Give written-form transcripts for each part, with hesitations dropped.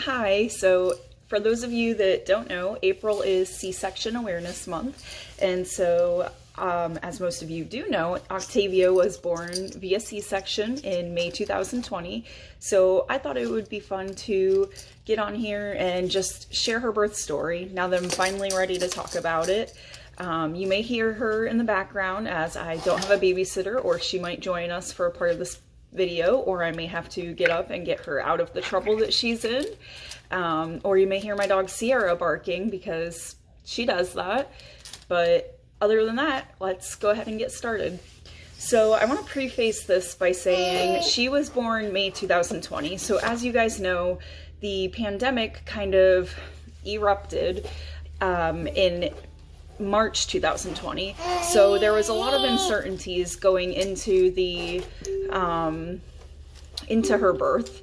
Hi, so for those of you that don't know, April is C-section Awareness Month, and so as most of you do know, Octavia was born via C-section in May 2020, so I thought it would be fun to get on here and just share her birth story now that I'm finally ready to talk about it. You may hear her in the background as I don't have a babysitter, or she might join us for a part of this video, or I may have to get up and get her out of the trouble that she's in. Or you may hear my dog Sierra barking because she does that. But other than that, let's go ahead and get started. So I want to preface this by saying she was born May 2020. So as you guys know, the pandemic kind of erupted in March 2020. So there was a lot of uncertainties going into the into her birth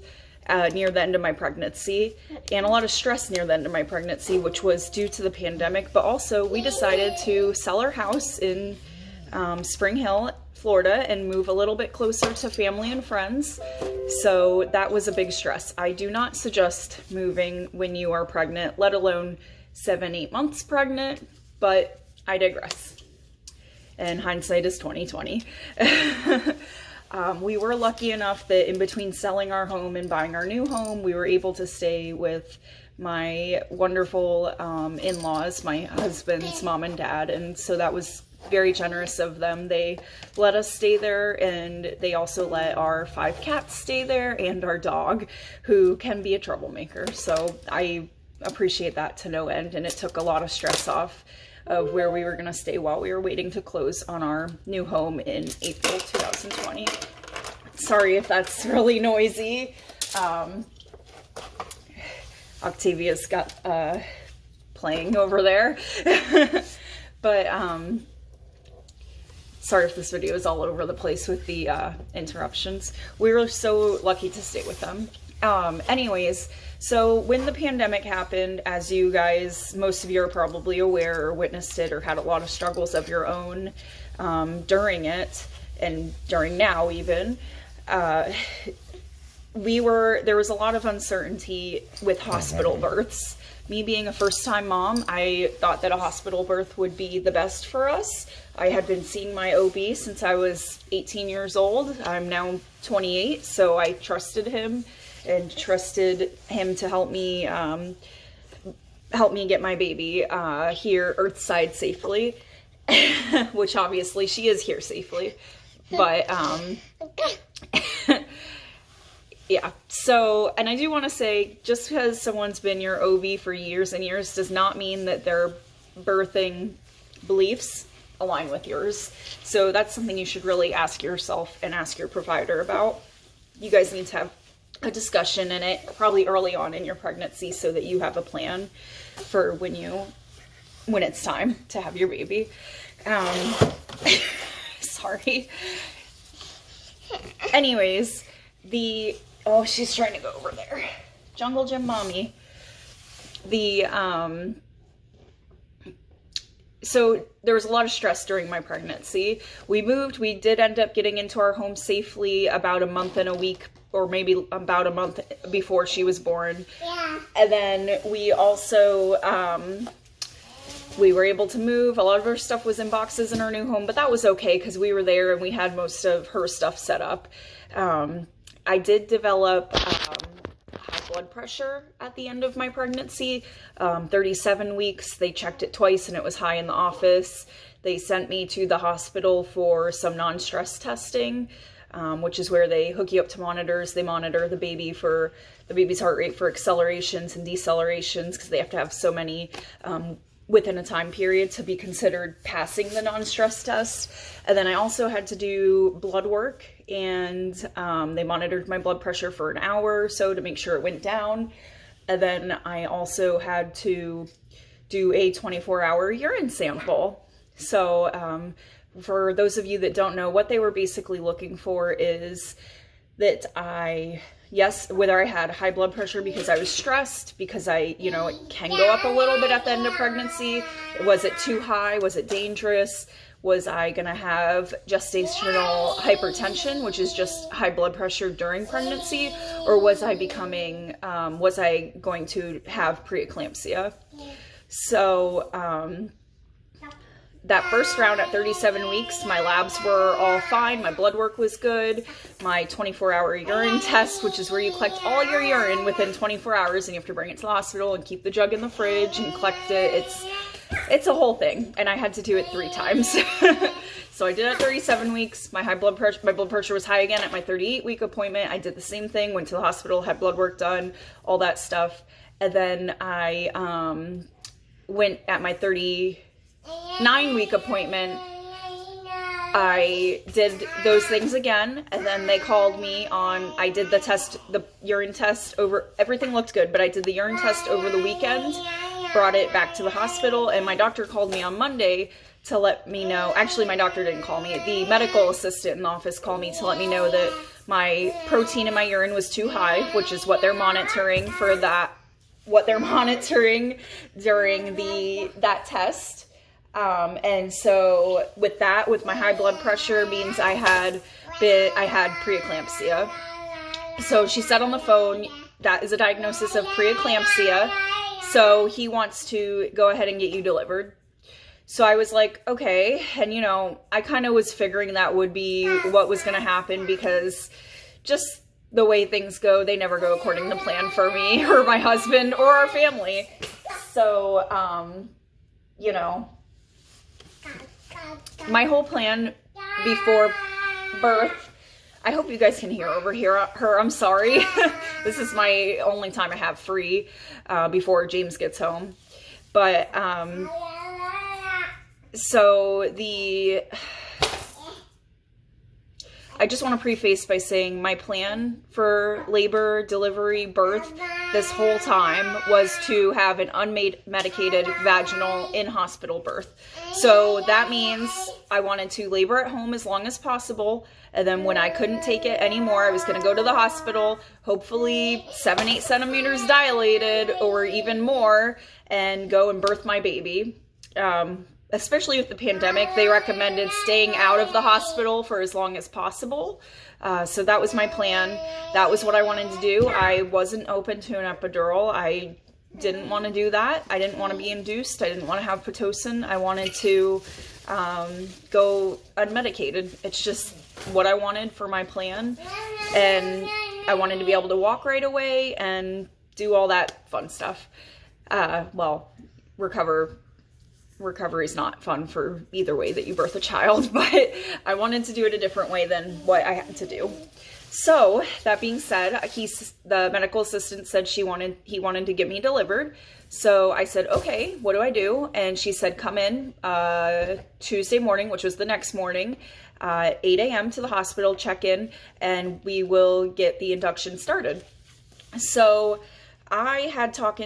near the end of my pregnancy, and a lot of stress near the end of my pregnancy, which was due to the pandemic. But also we decided to sell our house in Spring Hill, Florida, and move a little bit closer to family and friends. So that was a big stress. I do not suggest moving when you are pregnant, let alone 7-8 months pregnant. But I digress, and hindsight is 2020. We were lucky enough that in between selling our home and buying our new home, we were able to stay with my wonderful in-laws, my husband's mom and dad, and so that was very generous of them. They let us stay there, and they also let our 5 cats stay there and our dog, who can be a troublemaker. So I appreciate that to no end, and it took a lot of stress off of where we were going to stay while we were waiting to close on our new home in April 2020. Sorry if that's really noisy. Octavia's got playing over there. But sorry if this video is all over the place with the interruptions. We were so lucky to stay with them. Anyways, so when the pandemic happened, as you guys, most of you are probably aware or witnessed it or had a lot of struggles of your own during it, and during now even, there was a lot of uncertainty with hospital births. Me being a first-time mom, I thought that a hospital birth would be the best for us. I had been seeing my OB since I was 18 years old. I'm now 28, so I trusted him and trusted him to help me get my baby here earthside safely, which obviously she is here safely. But yeah, so, and I do want to say, just because someone's been your OB for years and years does not mean that their birthing beliefs align with yours. So that's something you should really ask yourself and ask your provider about. You guys need to have a discussion in it probably early on in your pregnancy so that you have a plan for when it's time to have your baby. Sorry. Anyways, oh, she's trying to go over there. Jungle Gym mommy. So there was a lot of stress during my pregnancy. We did end up getting into our home safely about a month and a week, or maybe about a month before she was born. Yeah. And then we also, we were able to move. A lot of her stuff was in boxes in our new home, but that was okay because we were there and we had most of her stuff set up. I did develop high blood pressure at the end of my pregnancy, 37 weeks. They checked it twice and it was high in the office. They sent me to the hospital for some non-stress testing, which is where they hook you up to monitors. They monitor the baby's heart rate for accelerations and decelerations because they have to have so many within a time period to be considered passing the non-stress test. And then I also had to do blood work, and they monitored my blood pressure for an hour or so to make sure it went down. And then I also had to do a 24-hour urine sample. So for those of you that don't know, what they were basically looking for is that whether I had high blood pressure because I was stressed, because it can go up a little bit at the end of pregnancy. Was it too high? Was it dangerous? Was I gonna have gestational hypertension, which is just high blood pressure during pregnancy, or was I going to have preeclampsia? So, that first round at 37 weeks, my labs were all fine. My blood work was good. My 24-hour urine test, which is where you collect all your urine within 24 hours and you have to bring it to the hospital and keep the jug in the fridge and collect it. It's a whole thing. And I had to do it 3 times. So I did it at 37 weeks. My blood pressure was high again at my 38-week appointment. I did the same thing, went to the hospital, had blood work done, all that stuff. And then I went at my 39-week appointment. I did those things again, and then they called me on, I did the urine test over, everything looked good, but I did the urine test over the weekend, brought it back to the hospital, and my doctor called me on Monday to let me know, actually my doctor didn't call me, the medical assistant in the office called me to let me know that my protein in my urine was too high, which is what they're monitoring for during that test. And so with my high blood pressure means I had preeclampsia. So she said on the phone, that is a diagnosis of preeclampsia. So he wants to go ahead and get you delivered. So I was like, okay. And you know, I kind of was figuring that would be what was going to happen, because just the way things go, they never go according to plan for me or my husband or our family. So, you know, my whole plan before birth, I hope you guys can hear her. I'm sorry. This is my only time I have free before James gets home. But I just want to preface by saying my plan for labor, delivery, birth this whole time was to have an unmedicated vaginal in-hospital birth. So that means I wanted to labor at home as long as possible, and then when I couldn't take it anymore, I was going to go to the hospital, hopefully 7-8 centimeters dilated or even more, and go and birth my baby. Especially with the pandemic, they recommended staying out of the hospital for as long as possible. So that was my plan. That was what I wanted to do. I wasn't open to an epidural. I didn't want to do that. I didn't want to be induced. I didn't want to have Pitocin. I wanted to go unmedicated. It's just what I wanted for my plan. And I wanted to be able to walk right away and do all that fun stuff. Well, recovery is not fun for either way that you birth a child, but I wanted to do it a different way than what I had to do. So that being said, the medical assistant said he wanted to get me delivered. So I said, okay, what do I do? And she said, come in Tuesday morning, which was the next morning, 8 a.m. to the hospital, check in, and we will get the induction started. So I had spoke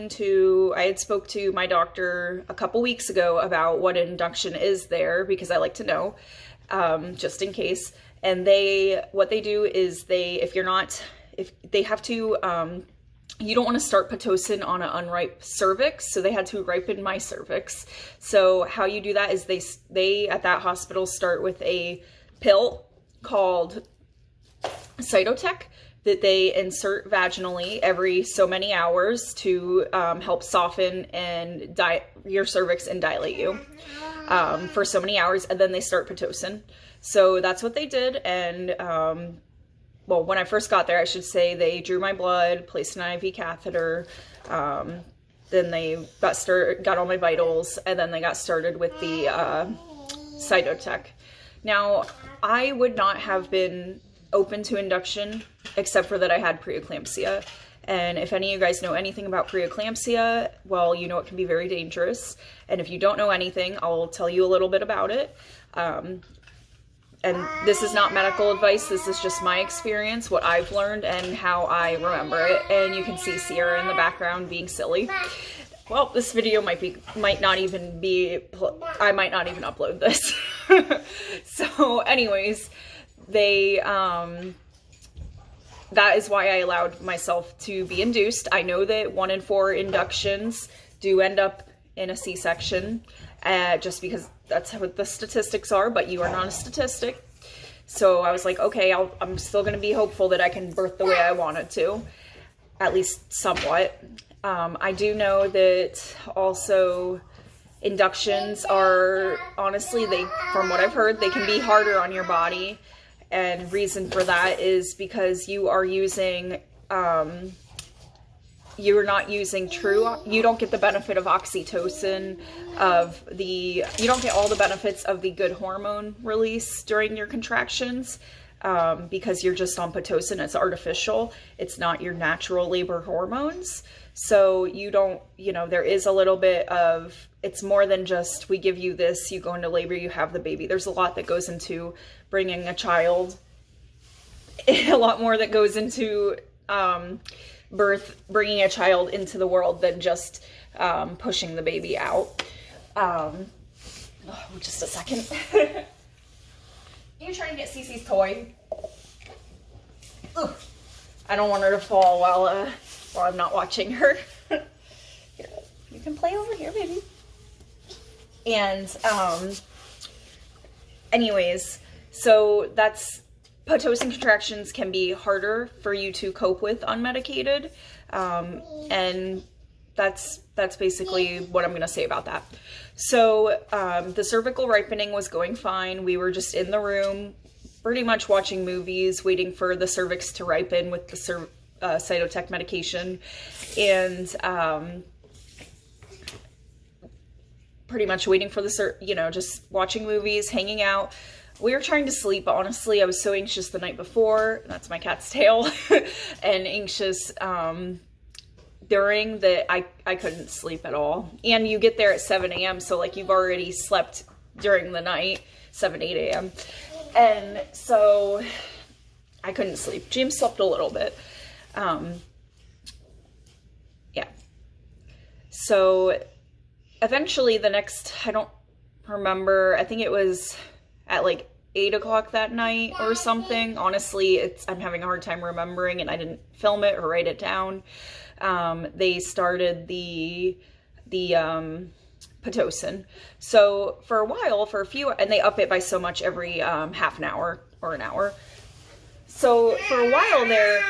to my doctor a couple weeks ago about what an induction is there, because I like to know, just in case. And what they do is you don't want to start Pitocin on an unripe cervix, so they had to ripen my cervix. So how you do that is they at that hospital start with a pill called Cytotec that they insert vaginally every so many hours to help soften and your cervix and dilate you for so many hours, and then they start Pitocin. So that's what they did. And well, when I first got there, I should say, they drew my blood, placed an IV catheter, then they got all my vitals, and then they got started with the Cytotec. Now, I would not have been open to induction except for that I had preeclampsia. And if any of you guys know anything about preeclampsia, well, you know it can be very dangerous. And if you don't know anything, I'll tell you a little bit about it. And this is not medical advice, this is just my experience, what I've learned and how I remember it. And you can see Sierra in the background being silly. Well, this video might not even upload this. So anyways, that is why I allowed myself to be induced. I know that 1 in 4 inductions do end up in a C-section, just because that's what the statistics are, but you are not a statistic. So I was like, okay, I'm still going to be hopeful that I can birth the way I wanted to, at least somewhat. I do know that also inductions are, honestly, from what I've heard, they can be harder on your body. And reason for that is because you are using, you're not using you don't get the benefit of oxytocin, you don't get all the benefits of the good hormone release during your contractions, because you're just on Pitocin. It's artificial. It's not your natural labor hormones. So you don't, there is a little bit of, it's more than just, we give you this, you go into labor, you have the baby. There's a lot that goes into bringing a child, a lot more that goes into bringing a child into the world than just pushing the baby out. Just a second. You trying to get Cece's toy? Ugh. I don't want her to fall while I'm not watching her. Here, you can play over here, baby. And anyways, so Pitocin contractions can be harder for you to cope with unmedicated, and that's basically what I'm gonna say about that. So the cervical ripening was going fine. We were just in the room, pretty much watching movies, waiting for the cervix to ripen with the Cytotec medication, and pretty much waiting for the just watching movies, hanging out. We were trying to sleep, honestly. I was so anxious the night before. That's my cat's tail. And anxious during that I couldn't sleep at all. And you get there at 7 a.m. So like you've already slept during the night, 7, 8 a.m. And so I couldn't sleep. James slept a little bit. Yeah. So eventually the next, I don't remember, I think it was at like 8 o'clock that night or something. Honestly, I'm having a hard time remembering, and I didn't film it or write it down. They started the Pitocin. So for a while, and they up it by so much every half an hour or an hour. So for a while there,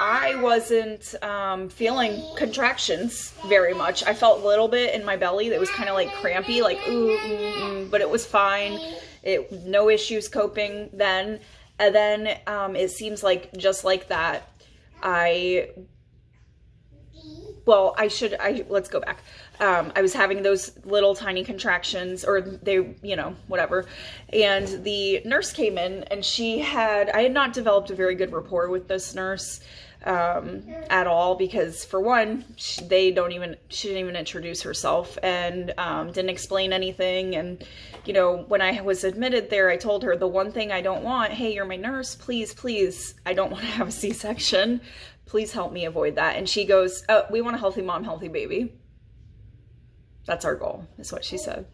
I wasn't feeling contractions very much. I felt a little bit in my belly that was kind of like crampy, like ooh, but it was fine. No issues coping then. And then it seems like just like that, let's go back. I was having those little tiny contractions, or they, whatever. And the nurse came in, and I had not developed a very good rapport with this nurse at all, because for one, she didn't even introduce herself, and didn't explain anything. And when I was admitted there, I told her the one thing I don't want, hey, you're my nurse, please, I don't want to have a C-section, please help me avoid that. And she goes, oh, we want a healthy mom, healthy baby. That's our goal, is what she said.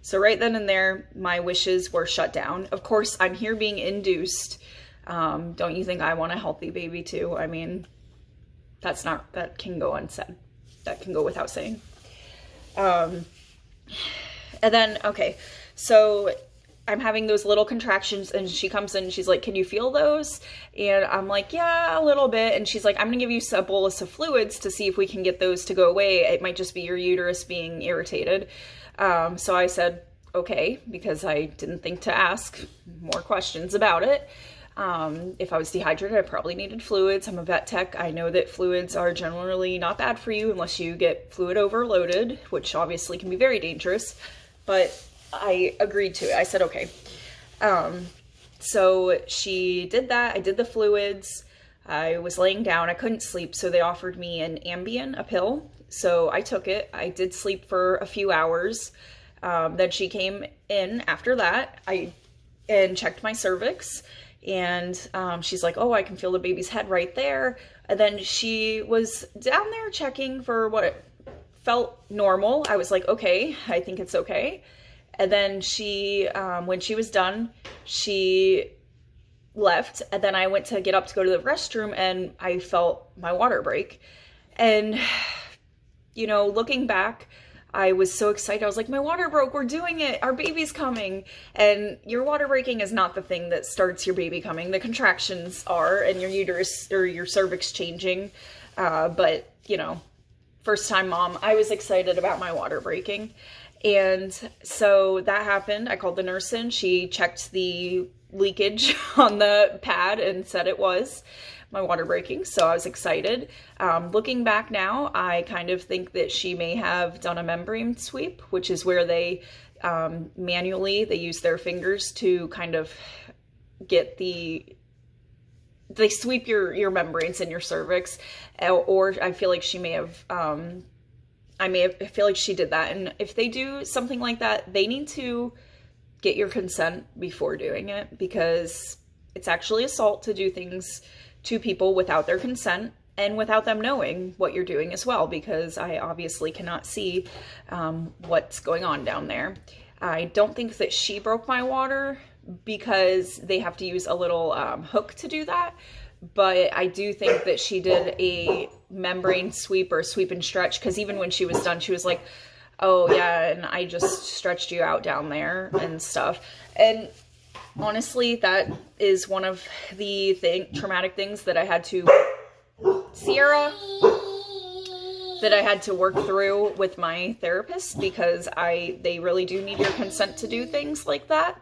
So right then and there, my wishes were shut down. Of course, I'm here being induced. Don't you think I want a healthy baby too? I mean, that can go unsaid. That can go without saying. And then, okay, so I'm having those little contractions, and she comes in and she's like, can you feel those? And I'm like, yeah, a little bit. And she's like, I'm gonna give you a bolus of fluids to see if we can get those to go away. It might just be your uterus being irritated. So I said, okay, because I didn't think to ask more questions about it. If I was dehydrated, I probably needed fluids. I'm a vet tech. I know that fluids are generally not bad for you unless you get fluid overloaded, which obviously can be very dangerous, but I agreed to it. I said, okay. So she did that. I did the fluids. I was laying down. I couldn't sleep, so they offered me an Ambien, a pill. So I took it. I did sleep for a few hours. Then she came in after that and checked my cervix. And she's like, oh, I can feel the baby's head right there. And then she was down there checking for what felt normal. I was like, okay, I think it's okay. And then she, when she was done, she left. And then I went to get up to go to the restroom, and I felt my water break. And, looking back, I was so excited. I was like, my water broke. We're doing it. Our baby's coming. And your water breaking is not the thing that starts your baby coming. The contractions are, and your uterus or your cervix changing. But, you know, first time mom, I was excited about my water breaking. And so that happened. I called the nurse in. She checked the leakage on the pad and said it was my water breaking, so I was excited. Looking back now, I kind of think that she may have done a membrane sweep, which is where they manually, they use their fingers to kind of get they sweep your membranes in your cervix, or I feel like she may have, I feel like she did that. And if they do something like that, they need to get your consent before doing it, because it's actually assault to do things to people without their consent and without them knowing what you're doing as well, because I obviously cannot see what's going on down there. I don't think that she broke my water because they have to use a little hook to do that, but I do think that she did a membrane sweep or sweep and stretch, because even when she was done, she was like, oh yeah, and I just stretched you out down there and stuff. And honestly, that is one of the traumatic things that I had to, Sierra, that I had to work through with my therapist, because they really do need your consent to do things like that.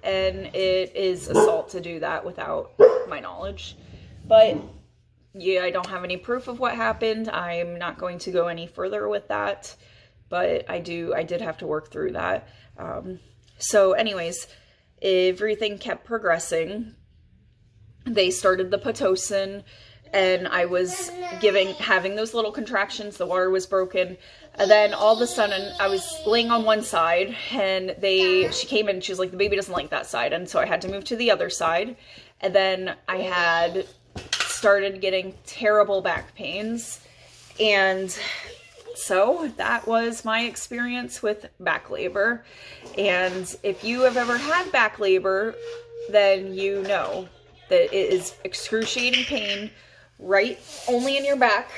And it is assault to do that without my knowledge. But yeah, I don't have any proof of what happened. I'm not going to go any further with that, but I did have to work through that. So anyways, everything kept progressing. They started the Pitocin, and I was having those little contractions. The water was broken. And then all of a sudden I was laying on one side, and she came in and she was like, the baby doesn't like that side. And so I had to move to the other side. And then I had started getting terrible back pains. And so that was my experience with back labor. And if you have ever had back labor, then you know that it is excruciating pain, only in your back,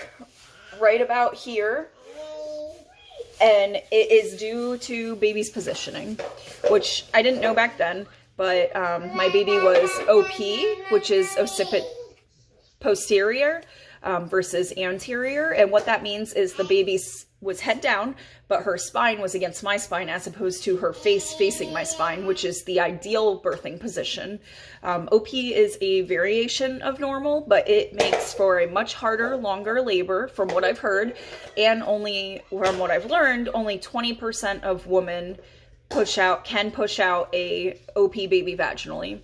right about here. And it is due to baby's positioning, which I didn't know back then, but my baby was OP, which is occiput posterior, versus anterior. And what that means is the baby was head down, but her spine was against my spine, as opposed to her face facing my spine, which is the ideal birthing position. OP is a variation of normal, but it makes for a much harder, longer labor, from what I've heard. And from what I've learned, only 20% of women can push out a OP baby vaginally.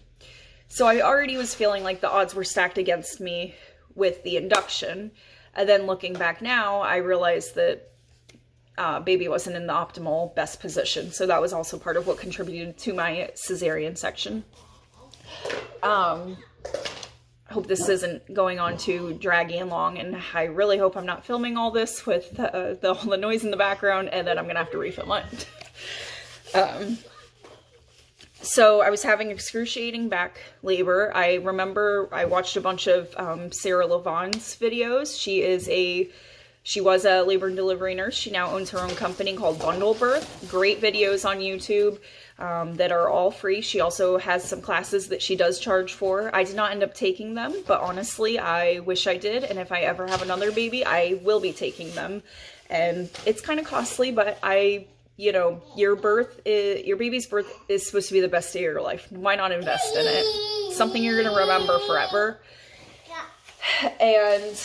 So I already was feeling like the odds were stacked against me with the induction. And then looking back now, I realized that baby wasn't in the optimal best position. So that was also part of what contributed to my cesarean section. I hope this isn't going on too draggy and long, and I really hope I'm not filming all this with all the noise in the background, and then I'm gonna have to refilm it. So I was having excruciating back labor. I remember I watched a bunch of Sarah Lavon's videos. She was a labor and delivery nurse. She now owns her own company called Bundle Birth. Great videos on YouTube that are all free. She also has some classes that she does charge for. I did not end up taking them, but honestly, I wish I did. And if I ever have another baby, I will be taking them. And it's kind of costly, but you know, your baby's birth is supposed to be the best day of your life. Why not invest in it? Something you're going to remember forever. And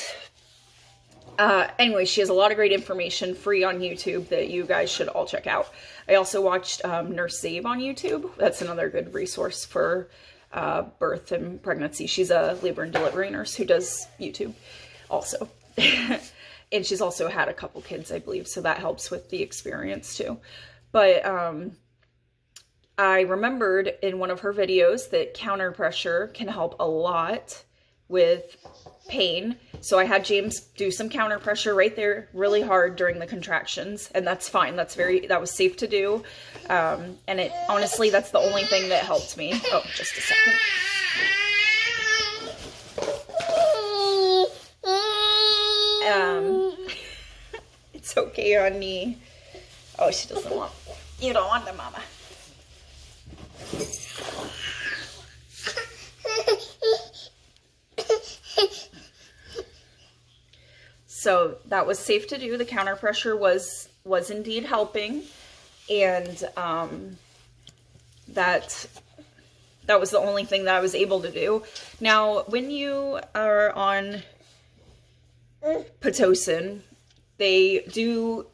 anyway, she has a lot of great information free on YouTube that you guys should all check out. I also watched Nurse Zabe on YouTube. That's another good resource for birth and pregnancy. She's a labor and delivery nurse who does YouTube also. And she's also had a couple kids, I believe, so that helps with the experience too. But I remembered in one of her videos that counter pressure can help a lot with pain. So I had James do some counter pressure right there really hard during the contractions, and that's fine. That was safe to do. And honestly, that's the only thing that helped me. Oh, just a second. It's okay, honey. Oh, she doesn't want, you don't want them, Mama. So that was safe to do. The counter pressure was indeed helping, and that was the only thing that I was able to do. Now, when you are on Pitocin, they do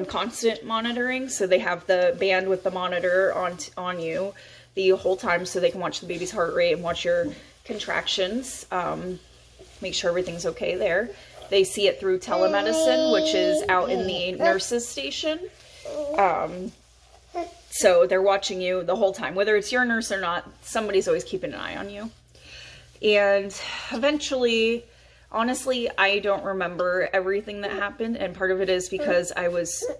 constant monitoring, so they have the band with the monitor on you the whole time, so they can watch the baby's heart rate and watch your contractions, make sure everything's okay there. They see it through telemedicine, which is out in the nurse's station. So they're watching you the whole time. Whether it's your nurse or not, somebody's always keeping an eye on you. And eventually, honestly, I don't remember everything that happened. And part of it is because it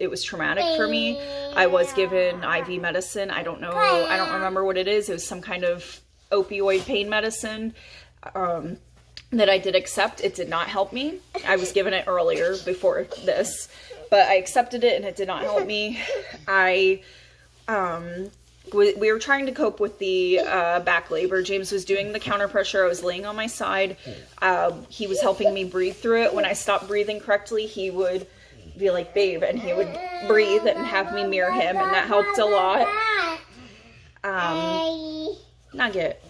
was traumatic for me. I was given IV medicine. I don't remember what it is. It was some kind of opioid pain medicine. That I did accept. It did not help me. I was given it earlier before this, but I accepted it and it did not help me. We were trying to cope with the back labor. James was doing the counter pressure. I was laying on my side. He was helping me breathe through it. When I stopped breathing correctly, he would be like, babe, and he would breathe and have me mirror him, and that helped a lot. Nugget.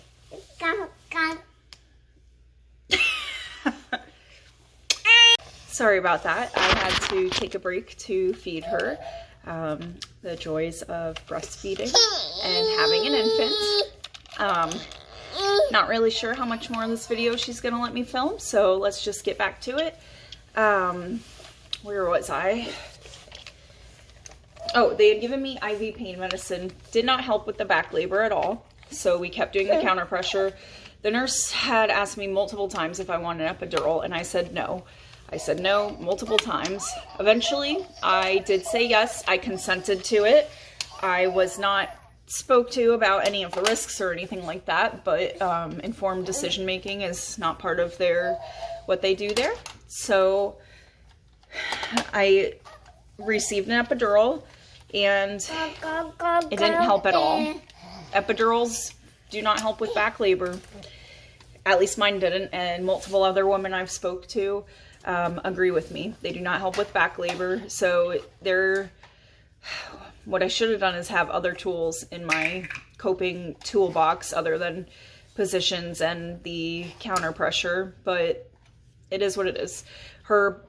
Sorry about that. I had to take a break to feed her. The joys of breastfeeding and having an infant. Not really sure how much more of this video she's going to let me film, so let's just get back to it. Where was I? Oh, they had given me IV pain medicine. Did not help with the back labor at all, so we kept doing the counter pressure. The nurse had asked me multiple times if I wanted an epidural, and I said no. I said no multiple times. Eventually, I did say yes. I consented to it. I was not spoke to about any of the risks or anything like that, but informed decision making is not part of what they do there. So I received an epidural, and it didn't help at all. Epidurals do not help with back labor. At least mine didn't, and multiple other women I've spoke to agree with me. They do not help with back labor. So what I should have done is have other tools in my coping toolbox other than positions and the counter pressure, but it is what it is. Her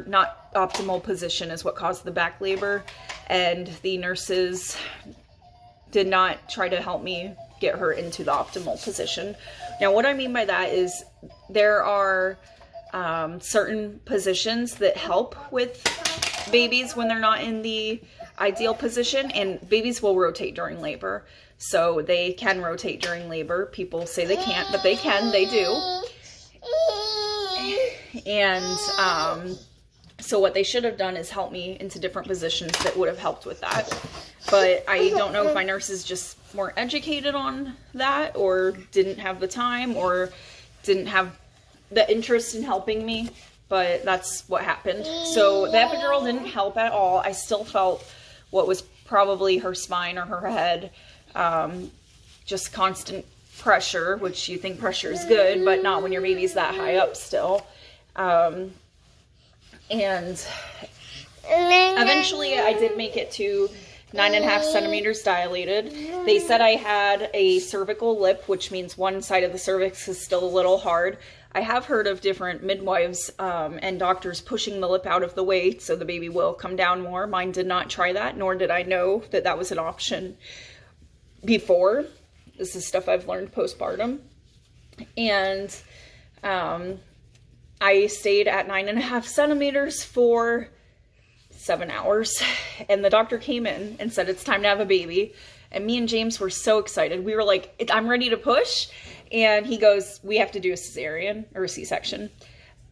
not optimal position is what caused the back labor, and the nurses did not try to help me get her into the optimal position. Now, what I mean by that is there are certain positions that help with babies when they're not in the ideal position, and babies will rotate during labor. So they can rotate during labor. People say they can't, but they can, they do. And so what they should have done is help me into different positions that would have helped with that. But I don't know if my nurses just weren't educated on that, or didn't have the time, or didn't have the interest in helping me, but that's what happened. So the epidural didn't help at all. I still felt what was probably her spine or her head, just constant pressure, which you think pressure is good, but not when your baby's that high up still. And eventually I did make it to 9.5 centimeters dilated. They said I had a cervical lip, which means one side of the cervix is still a little hard. I have heard of different midwives and doctors pushing the lip out of the way so the baby will come down more. Mine did not try that, nor did I know that that was an option before. This is stuff I've learned postpartum. And I stayed at 9.5 centimeters for 7 hours, and the doctor came in and said it's time to have a baby, and me and James were so excited. We were like, I'm ready to push, and he goes, we have to do a cesarean or a C-section,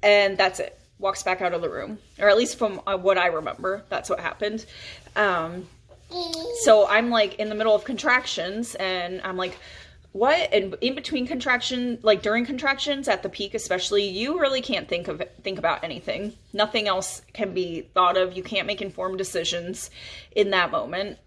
and that's it. Walks back out of the room, or at least from what I remember, that's what happened. So I'm like in the middle of contractions, and I'm like, what? And in between contraction, like during contractions at the peak especially, you really can't think about anything. Nothing else can be thought of. You can't make informed decisions in that moment.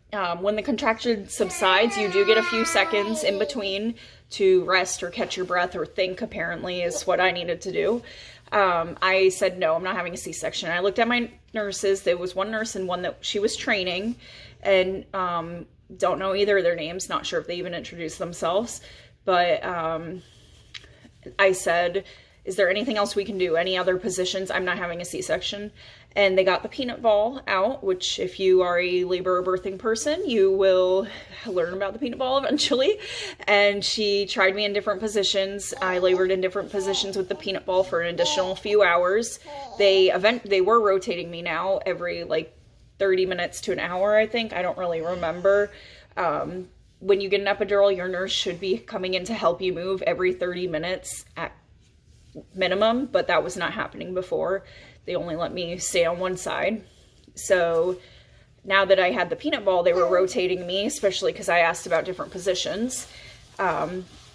When the contraction subsides, you do get a few seconds in between to rest or catch your breath or think, apparently, is what I needed to do. I said, no, I'm not having a C-section. I looked at my nurses. There was one nurse and one that she was training, and don't know either of their names. Not sure if they even introduced themselves. But I said, is there anything else we can do? Any other positions? I'm not having a C-section. And they got the peanut ball out, which if you are a labor or birthing person, you will learn about the peanut ball eventually. And she tried me in different positions. I labored in different positions with the peanut ball for an additional few hours. They were rotating me now every like 30 minutes to an hour, I think. I don't really remember. When you get an epidural, your nurse should be coming in to help you move every 30 minutes at minimum, but that was not happening before. They only let me stay on one side. So now that I had the peanut ball, they were rotating me, especially because I asked about different positions.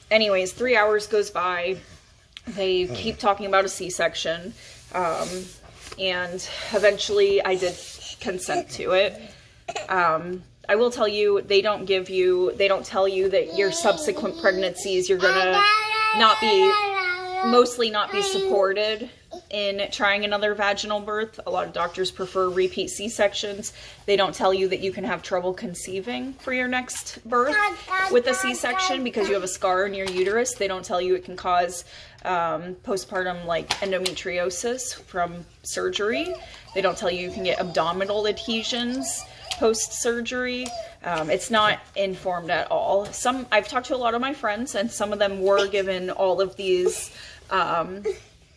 Anyways, 3 hours goes by. They keep talking about a C-section. And eventually I did consent to it. I will tell you, they don't tell you that your subsequent pregnancies, you're gonna mostly not be supported in trying another vaginal birth. A lot of doctors prefer repeat C-sections. They don't tell you that you can have trouble conceiving for your next birth with a C-section because you have a scar in your uterus. They don't tell you it can cause postpartum like endometriosis from surgery. They don't tell you you can get abdominal adhesions post-surgery. It's not informed at all. I've talked to a lot of my friends, and some of them were given all of these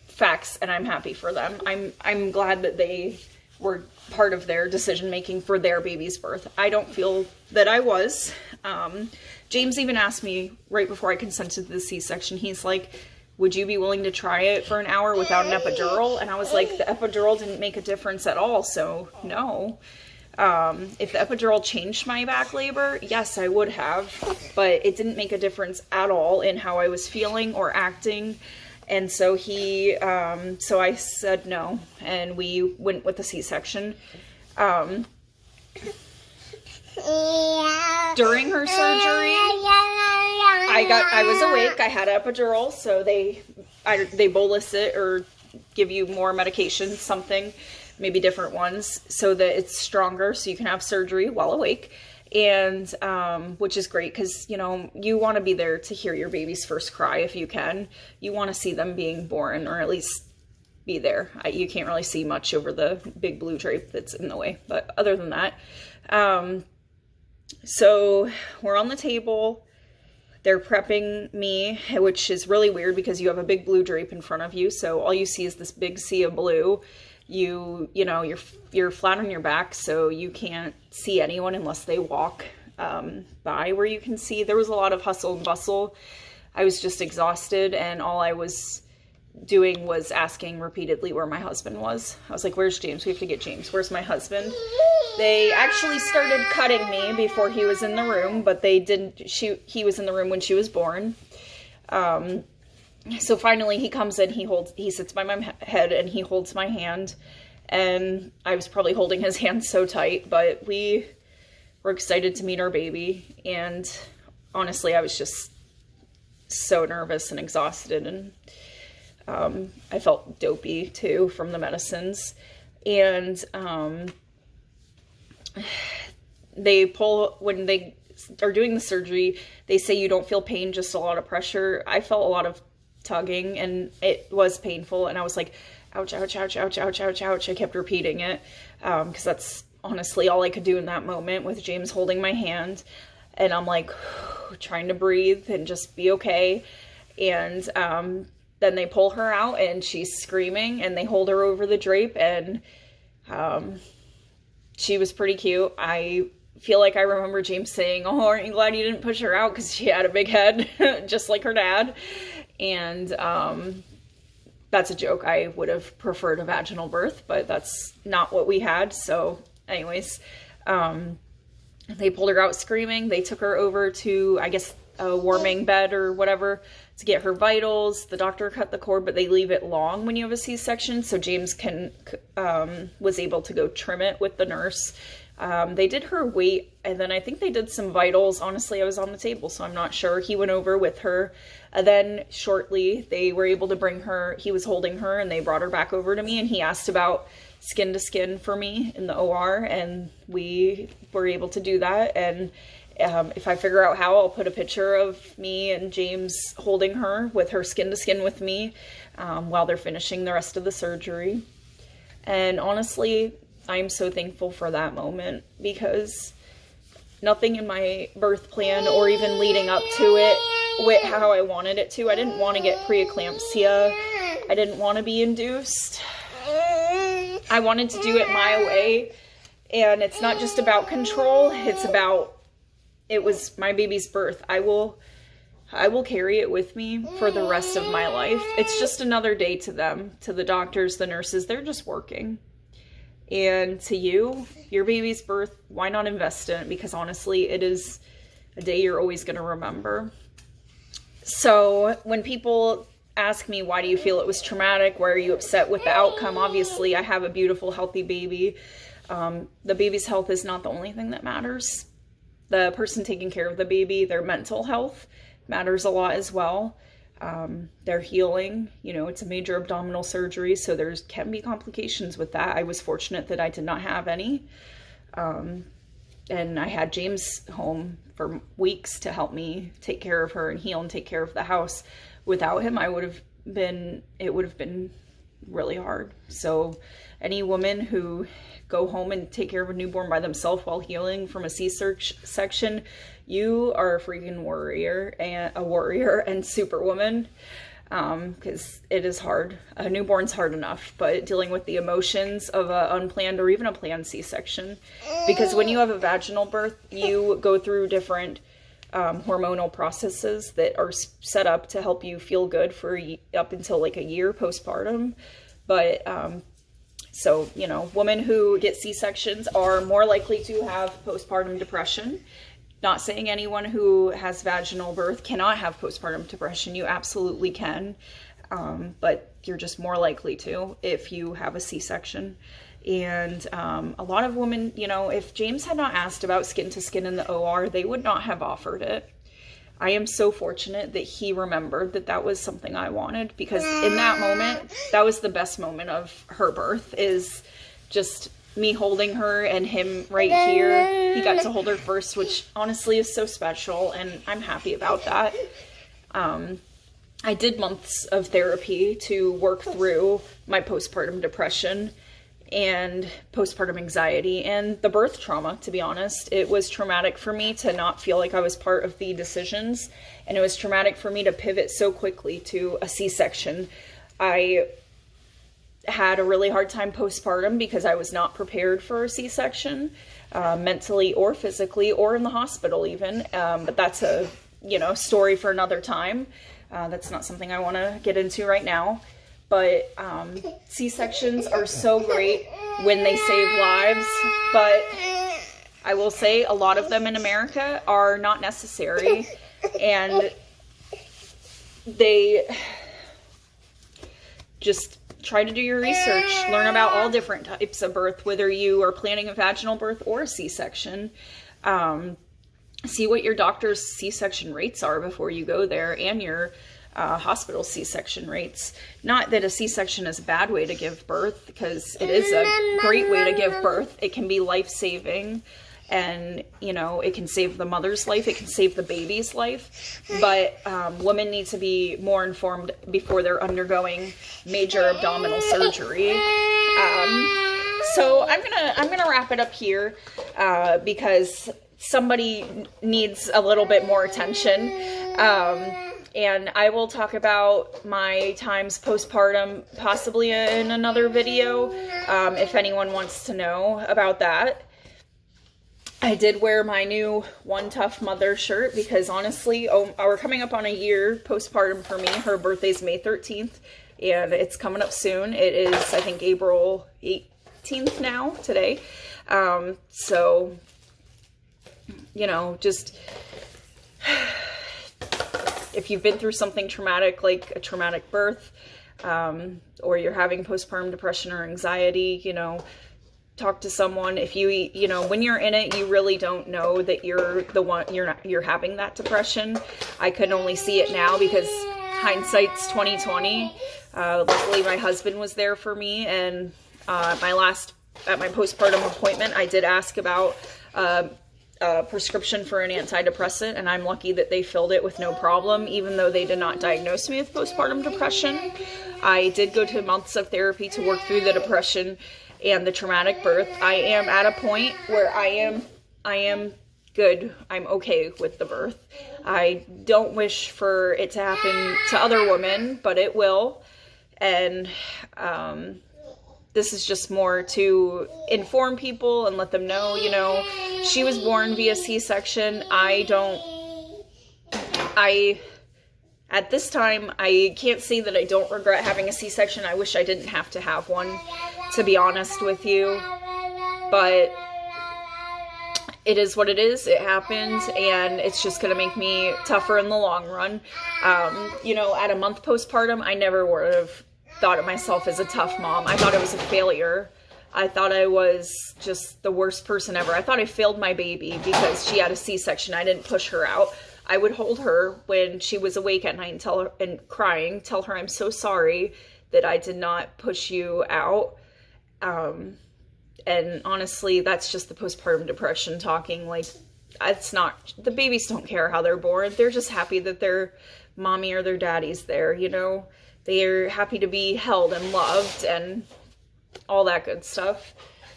facts, and I'm happy for them. I'm glad that they were part of their decision making for their baby's birth. I don't feel that I was. James even asked me right before I consented to the C-section, he's like, would you be willing to try it for an hour without an epidural? And I was like, the epidural didn't make a difference at all, so no. If the epidural changed my back labor, yes, I would have, but it didn't make a difference at all in how I was feeling or acting. And so so I said no, and we went with the C-section. During her surgery, I was awake. I had an epidural, so they bolus it or give you more medication, something, maybe different ones, so that it's stronger, so you can have surgery while awake. And which is great because, you know, you want to be there to hear your baby's first cry if you can. You want to see them being born, or at least be there. You can't really see much over the big blue drape that's in the way, but other than that, so we're on the table. They're prepping me, which is really weird because you have a big blue drape in front of you, so all you see is this big sea of blue. You know, you're flat on your back, so you can't see anyone unless they walk by where you can see. There was a lot of hustle and bustle. I was just exhausted, and all I was doing was asking repeatedly where my husband was. I was like, where's James? We have to get James. Where's my husband? They actually started cutting me before he was in the room, but they didn't. He was in the room when she was born. So finally he comes in, he sits by my head and he holds my hand, and I was probably holding his hand so tight, but we were excited to meet our baby. And honestly, I was just so nervous and exhausted, and I felt dopey too from the medicines. And when they are doing the surgery, they say you don't feel pain, just a lot of pressure. I felt a lot of tugging, and it was painful, and I was like, ouch, ouch, ouch, ouch, ouch, ouch, ouch. I kept repeating it because that's honestly all I could do in that moment with James holding my hand, and I'm like trying to breathe and just be okay. And then they pull her out, and she's screaming, and they hold her over the drape, and she was pretty cute. I feel like I remember James saying, oh, aren't you glad you didn't push her out, because she had a big head just like her dad. And that's a joke. I would have preferred a vaginal birth, but that's not what we had. So anyways, they pulled her out screaming. They took her over to, I guess a warming bed or whatever to get her vitals. The doctor cut the cord, but they leave it long when you have a C-section, so James was able to go trim it with the nurse. They did her weight, and then I think they did some vitals. Honestly, I was on the table, so I'm not sure. He went over with her, and then shortly they were able to bring her. He was holding her, and they brought her back over to me, and he asked about skin to skin for me in the OR, and we were able to do that. And if I figure out how, I'll put a picture of me and James holding her with her skin to skin with me while they're finishing the rest of the surgery. And honestly, I'm so thankful for that moment, because nothing in my birth plan or even leading up to it went how I wanted it to. I didn't want to get preeclampsia. I didn't want to be induced. I wanted to do it my way. And it's not just about control. It was my baby's birth. I will carry it with me for the rest of my life. It's just another day to them, to the doctors, the nurses. They're just working. And to you, your baby's birth, why not invest in it? Because honestly, it is a day you're always going to remember. So when people ask me, why do you feel it was traumatic? Why are you upset with the outcome? Obviously, I have a beautiful, healthy baby. The baby's health is not the only thing that matters. The person taking care of the baby, their mental health matters a lot as well. Their healing, you know, it's a major abdominal surgery, so can be complications with that. I was fortunate that I did not have any. And I had James home for weeks to help me take care of her and heal and take care of the house. Without him, it would have been really hard. So any woman who go home and take care of a newborn by themselves while healing from a C-section, you are a freaking warrior and superwoman, because it is hard. A newborn's hard enough, but dealing with the emotions of an unplanned or even a planned C-section, because when you have a vaginal birth, you go through different hormonal processes that are set up to help you feel good for up until like a year postpartum. But so, you know, women who get C-sections are more likely to have postpartum depression. Not saying anyone who has vaginal birth cannot have postpartum depression. You absolutely can. But you're just more likely to if you have a C-section. And a lot of women, you know, if James had not asked about skin to skin in the OR, they would not have offered it. I am so fortunate that he remembered that that was something I wanted, because in that moment, that was the best moment of her birth, is just me holding her and him right here. He got to hold her first, which honestly is so special, and I'm happy about that. I did months of therapy to work through my postpartum depression and postpartum anxiety and the birth trauma, to be honest. It was traumatic for me to not feel like I was part of the decisions, and it was traumatic for me to pivot so quickly to a C-section. I had a really hard time postpartum because I was not prepared for a C-section, mentally or physically, or in the hospital even. But that's a, you know, story for another time. That's not something I want to get into right now. But C-sections are so great when they save lives, but I will say a lot of them in America are not necessary, and they just try to do your research, learn about all different types of birth, whether you are planning a vaginal birth or a C-section. See what your doctor's C-section rates are before you go there, and your hospital C-section rates. Not that a C-section is a bad way to give birth, because it is a great way to give birth. It can be life-saving, and, you know, it can save the mother's life, it can save the baby's life, but women need to be more informed before they're undergoing major abdominal surgery. So I'm gonna wrap it up here, because somebody needs a little bit more attention. And I will talk about my times postpartum possibly in another video, if anyone wants to know about that. I did wear my new One Tough Mother shirt because honestly, we're coming up on a year postpartum for me. Her birthday's May 13th, and it's coming up soon. It is, I think, April 18th now, today. So, you know, just if you've been through something traumatic, like a traumatic birth, or you're having postpartum depression or anxiety, you know, talk to someone. If you know, when you're in it, you really don't know that you're the one, you're having that depression. I can only see it now because hindsight's 2020. Luckily my husband was there for me, and at my postpartum appointment, I did ask about a prescription for an antidepressant, and I'm lucky that they filled it with no problem, even though they did not diagnose me with postpartum depression. I did go to months of therapy to work through the depression and the traumatic birth. I am at a point where I am good. I'm okay with the birth. I don't wish for it to happen to other women, but it will. And this is just more to inform people and let them know, you know, she was born via C-section. At this time, I can't say that I don't regret having a C-section. I wish I didn't have to have one, to be honest with you. But it is what it is. It happened, and it's just going to make me tougher in the long run. You know, at a month postpartum, I never would have thought of myself as a tough mom. I thought I was a failure. I thought I was just the worst person ever. I thought I failed my baby because she had a C-section. I didn't push her out. I would hold her when she was awake at night and tell her I'm so sorry that I did not push you out. And honestly, that's just the postpartum depression talking. Like, it's not, the babies don't care how they're born. They're just happy that their mommy or their daddy's there, you know? They're happy to be held and loved and all that good stuff.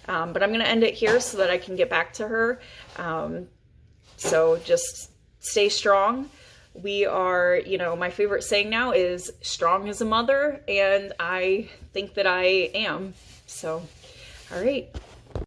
But I'm going to end it here so that I can get back to her. So just stay strong. We are, you know, my favorite saying now is strong as a mother, and I think that I am. So, all right.